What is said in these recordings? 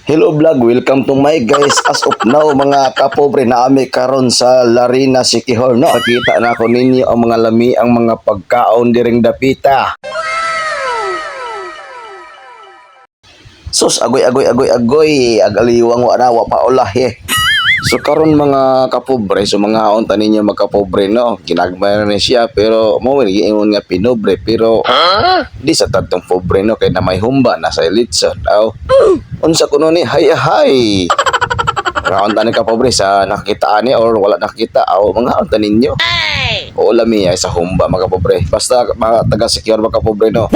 Hello vlog, welcome to my guys. As of now mga kapobre, naami karon sa Larina Siquijor, no. Nakita na ako ninyo ang mga lami, ang mga pagkaon diring dapita. Sus, agoy, agaliwang wa na wa pa ulahi. So karon mga kapobre, so mga unta ninyo magkapobre, no. Ginagmay na siya pero mo giingon nga pinobre pero di sa tatong pobre, no, kay na may humba na sa elitson. Aw. Unsa kuno ni hay. Mga unta ni kapobre sa nakita ani or wala nakita aw mga unta ninyo. O lami ay sa humba mga kapobre. Basta mga taga secure mga kapobre, no.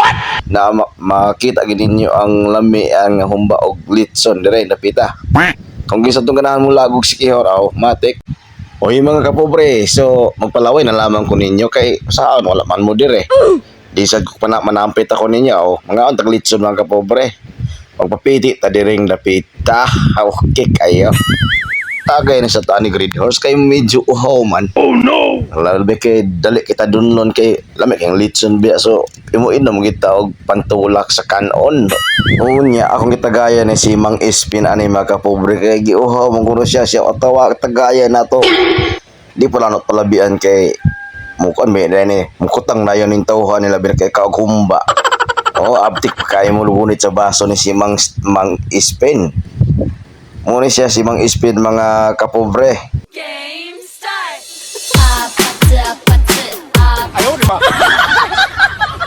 Na makita gid ninyo ang lami ang humba og litson dire napita. Kung gisa tong ganahan mo lagog Siquijor aw matik. Oy mga kapobre, so magpalaway na lamang ko ninyo kay saan wala man mo dire. Di sad ko manampit ako ninyo aw mga untag litson mga kapobre. Pagpapiti ta diring dapita. Okay kayo. Tagay na sa tani Great Horse kay medyo uhaw man. Oh no. Labi kay dali kita dunlon kay lami kay litson biya so imo inom kita og pantulak sa kanon. Unya akong gitagaya ni si Mang Espin ani mga kapobre kay giuhaw man kuno siya otawa tagaya nato. Di pala not palabian kay mukon may ni mukutang na yon ning tawhan nila bir kay kaugumba. Oh, abtik pa kayo mo lugunit sa baso ni si Mang Espin. Muna siya si Mang Espin mga kapobre. Game start.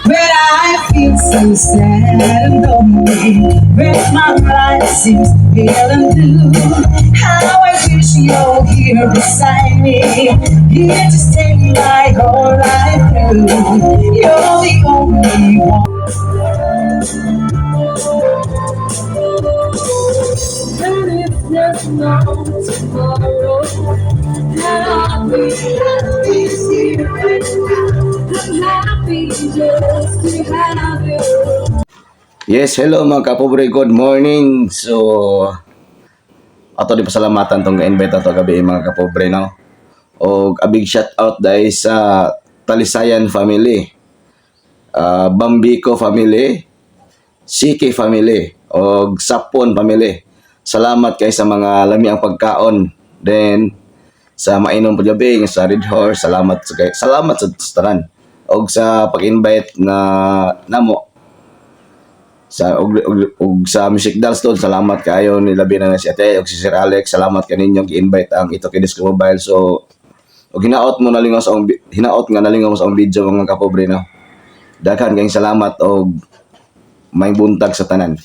When I feel so sad and lonely, when my life seems pale and blue, how I wish you're here beside me, here to stay like all right through. You're the only one. And if there's no tomorrow, then I'll be happy here right now. I'm happy just to have you. Yes, hello mga kapobre, good morning. So ato di pasalamatan tong invite ato gabi mga kapobre, no. Og a big shout out dahil sa Talisayan family, Bambico family, CK family, og Sapon family. Salamat kay sa mga lami ang pagkaon. Then sa mainom paggabi sa Red Horse, salamat sa tanan. Og sa pag-invite na namo sa og sa Music Dance doon, salamat kayo ni labi na si Ate og si Sir Alex, salamat kaninyong gi-invite ang ito kay Disco Mobile. So og hinaot nga nalingaw sa ang video mga kapobre, no. Daghan kayong salamat og may buntag sa tanan.